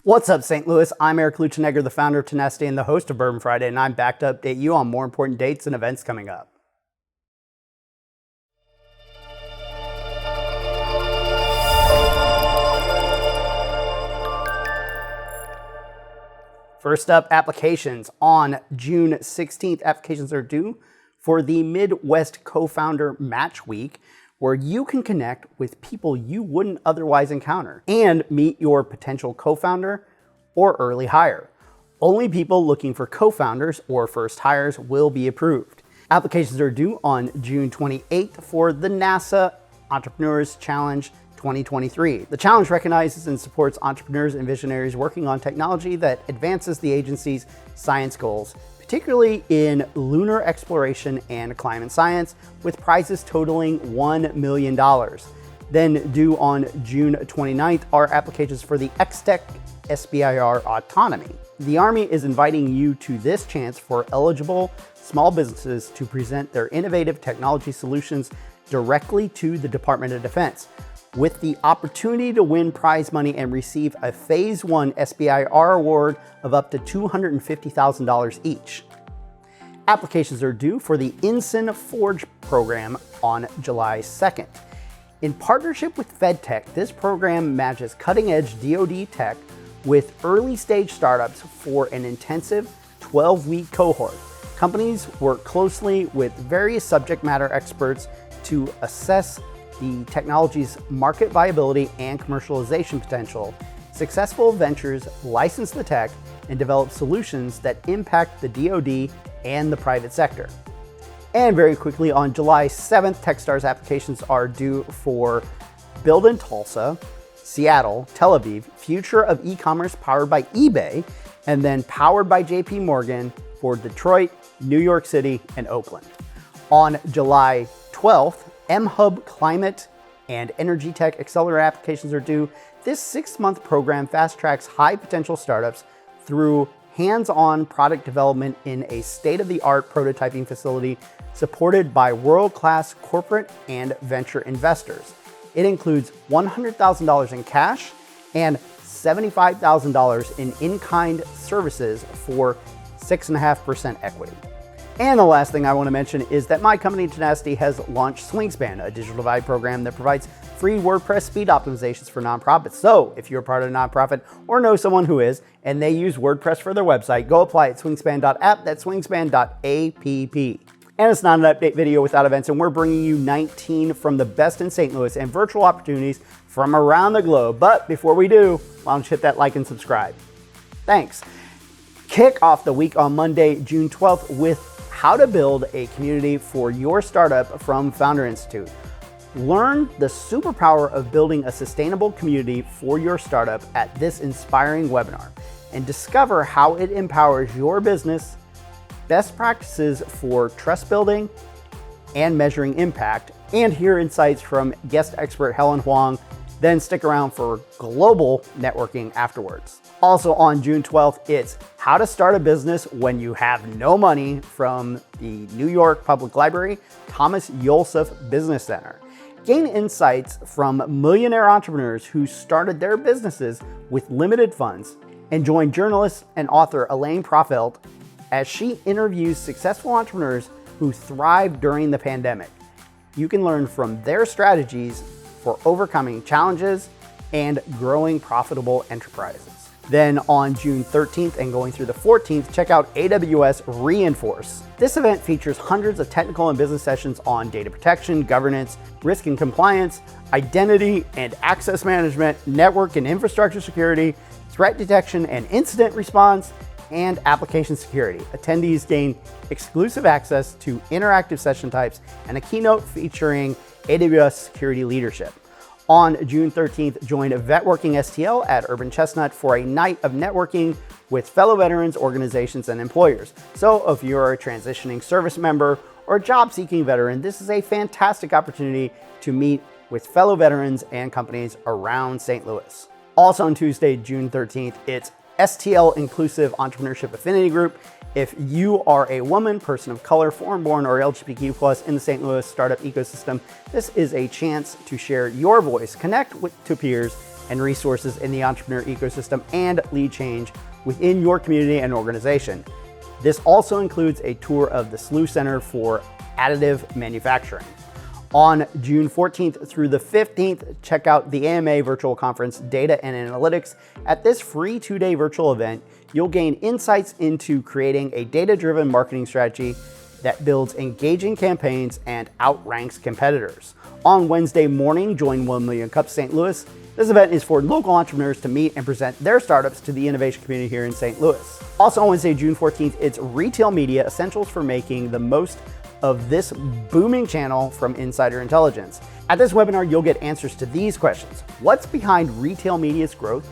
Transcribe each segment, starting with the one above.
What's up, St. Louis? I'm Eric Luchenegger, the founder of Tenacity and the host of Bourbon Friday, and I'm back to update you on more important dates and events coming up. First up, applications. On June 16th, applications are due for the Midwest CoFounder Match Week, where you can connect with people you wouldn't otherwise encounter and meet your potential co-founder or early hire. Only people looking for co-founders or first hires will be approved. Applications are due on June 28th for the NASA Entrepreneurs Challenge 2023. The challenge recognizes and supports entrepreneurs and visionaries working on technology that advances the agency's science goals, particularly in lunar exploration and climate science, with prizes totaling $1 million. Then due on June 29th are applications for the xTechSBIR Autonomy. The Army is inviting you to this chance for eligible small businesses to present their innovative technology solutions directly to the Department of Defense, with the opportunity to win prize money and receive a Phase 1 SBIR award of up to $250,000 each. Applications are due for the NSIN Forge program on July 2nd. In partnership with FedTech, this program matches cutting-edge DoD tech with early-stage startups for an intensive 12-week cohort. Companies work closely with various subject matter experts to assess the technology's market viability and commercialization potential. Successful ventures license the tech and develop solutions that impact the DoD and the private sector. And very quickly, on July 7th, Techstars applications are due for Build in Tulsa, Seattle, Tel Aviv, Future of E-commerce powered by eBay, and then powered by JP Morgan for Detroit, New York City, and Oakland. On July 12th, mHUB Climate and Energy Tech Accelerator applications are due. This 6-month program fast-tracks high-potential startups through hands-on product development in a state-of-the-art prototyping facility supported by world-class corporate and venture investors. It includes $100,000 in cash and $75,000 in in-kind services for 6.5% equity. And the last thing I want to mention is that my company Tenacity has launched Swingspan, a digital divide program that provides free WordPress speed optimizations for nonprofits. So if you're part of a nonprofit or know someone who is, and they use WordPress for their website, go apply at swingspan.app, that's swingspan.app. And it's not an update video without events, and we're bringing you 19 from the best in St. Louis and virtual opportunities from around the globe. But before we do, why don't you hit that like and subscribe? Thanks. Kick off the week on Monday, June 12th with how to build a community for your startup from Founder Institute. Learn the superpower of building a sustainable community for your startup at this inspiring webinar and discover how it empowers your business, best practices for trust building and measuring impact, and hear insights from guest expert Helen Huang. Then stick around for global networking afterwards. Also on June 12th, it's How to Start a Business When You Have No Money from the New York Public Library, Thomas Yoseloff Business Center. Gain insights from millionaire entrepreneurs who started their businesses with limited funds, and join journalist and author Elaine Profelt as she interviews successful entrepreneurs who thrived during the pandemic. You can learn from their strategies for overcoming challenges and growing profitable enterprises. Then on June 13th and going through the 14th, check out AWS Reinforce. This event features hundreds of technical and business sessions on data protection, governance, risk and compliance, identity and access management, network and infrastructure security, threat detection and incident response, and application security. Attendees gain exclusive access to interactive session types and a keynote featuring AWS security leadership. On June 13th, join Vetworking STL at Urban Chestnut for a night of networking with fellow veterans, organizations, and employers. So if you're a transitioning service member or job-seeking veteran, this is a fantastic opportunity to meet with fellow veterans and companies around St. Louis. Also on Tuesday, June 13th, it's STL Inclusive Entrepreneurship Affinity Group. If you are a woman, person of color, foreign-born, or LGBTQ+ in the St. Louis startup ecosystem, this is a chance to share your voice, connect to peers, and resources in the entrepreneur ecosystem and lead change within your community and organization. This also includes a tour of the SLU Center for Additive Manufacturing. On June 14th through the 15th, check out the AMA Virtual Conference Data and Analytics. At this free 2-day virtual event, you'll gain insights into creating a data-driven marketing strategy that builds engaging campaigns and outranks competitors. On Wednesday morning, join 1 Million Cups St. Louis. This event is for local entrepreneurs to meet and present their startups to the innovation community here in St. Louis. Also on Wednesday, June 14th, it's Retail Media Essentials for Making the Most of This Booming Channel from Insider Intelligence. At this webinar, you'll get answers to these questions. What's behind retail media's growth?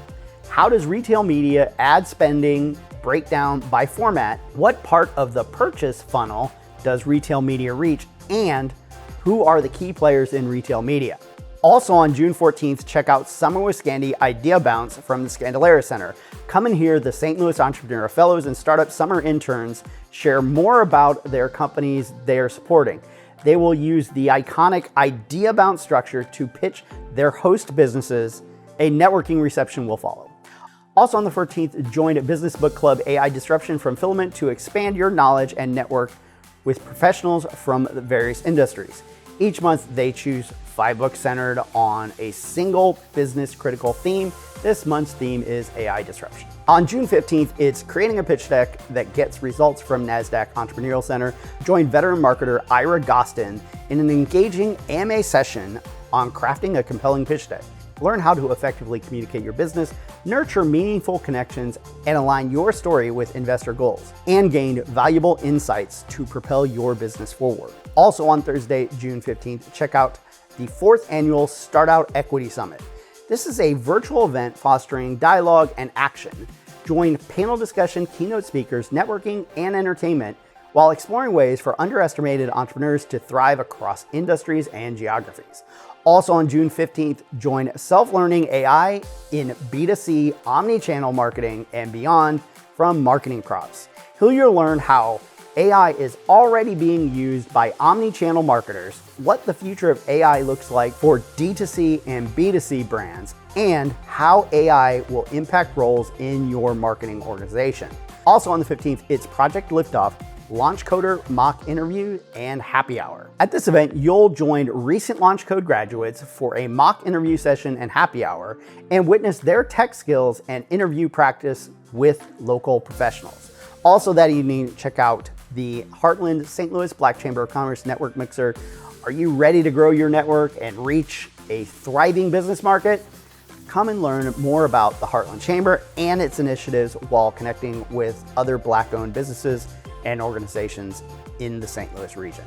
How does retail media ad spending break down by format? What part of the purchase funnel does retail media reach? And who are the key players in retail media? Also on June 14th, check out Summer with Scandy Idea Bounce from the Scandalera Center. Come and hear the St. Louis Entrepreneur Fellows and Startup Summer Interns share more about their companies they are supporting. They will use the iconic Idea Bounce structure to pitch their host businesses. A networking reception will follow. Also on the 14th, join Business Book Club AI Disruption from Filament to expand your knowledge and network with professionals from the various industries. Each month, they choose 5 books centered on a single business critical theme. This month's theme is AI disruption. On June 15th, it's creating a pitch deck that gets results from NASDAQ Entrepreneurial Center. Join veteran marketer Ira Gostin in an engaging AMA session on crafting a compelling pitch deck. Learn how to effectively communicate your business, nurture meaningful connections, and align your story with investor goals, and gain valuable insights to propel your business forward. Also on Thursday, June 15th, check out the 4th annual Start Out Equity Summit. This is a virtual event fostering dialogue and action. Join panel discussion, keynote speakers, networking, and entertainment while exploring ways for underestimated entrepreneurs to thrive across industries and geographies. Also on June 15th, join Self-Learning AI in B2C, omni-channel marketing, and beyond from Marketing Props. Here you'll learn how AI is already being used by omni-channel marketers, what the future of AI looks like for D2C and B2C brands, and how AI will impact roles in your marketing organization. Also on the 15th, it's Project Liftoff, Launch Coder mock interview, and happy hour. At this event, you'll join recent Launch Code graduates for a mock interview session and happy hour and witness their tech skills and interview practice with local professionals. Also that evening, check out the Heartland St. Louis Black Chamber of Commerce Network Mixer. Are you ready to grow your network and reach a thriving business market? Come and learn more about the Heartland Chamber and its initiatives while connecting with other Black-owned businesses and organizations in the St. Louis region.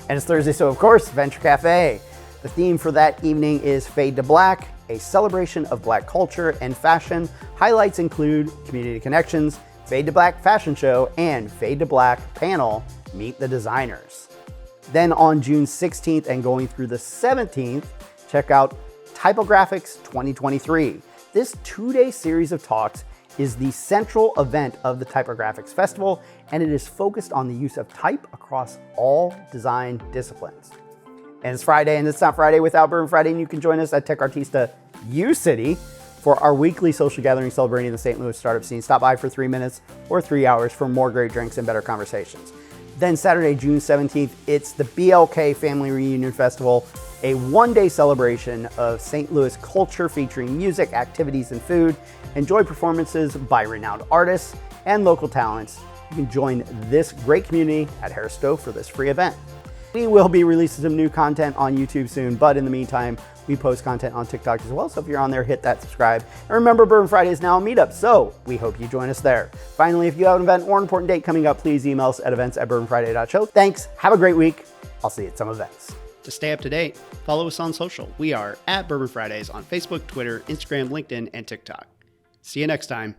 And it's Thursday, so of course, Venture Cafe. The theme for that evening is Fade to Black, a celebration of Black culture and fashion. Highlights include community connections, Fade to Black fashion show, and Fade to Black panel, Meet the Designers. Then on June 16th and going through the 17th, check out Typographics 2023. This 2-day series of talks is the central event of the Typographics Festival, and it is focused on the use of type across all design disciplines. And it's Friday, and it's not Friday without Bourbon Friday, and you can join us at Tech Artista U City for our weekly social gathering celebrating the St. Louis startup scene. Stop by for 3 minutes or 3 hours for more great drinks and better conversations. Then Saturday, June 17th, it's the BLK Family Reunion Festival, a 1-day celebration of St. Louis culture featuring music, activities, and food. Enjoy performances by renowned artists and local talents. You can join this great community at Harris Stove for this free event. We will be releasing some new content on YouTube soon, but in the meantime, we post content on TikTok as well. So if you're on there, hit that subscribe. And remember, Bourbon Friday is now a meetup, so we hope you join us there. Finally, if you have an event or an important date coming up, please email us at events@bourbonfriday.show. Thanks. Have a great week. I'll see you at some events. To stay up to date, follow us on social. We are at Bourbon Fridays on Facebook, Twitter, Instagram, LinkedIn, and TikTok. See you next time.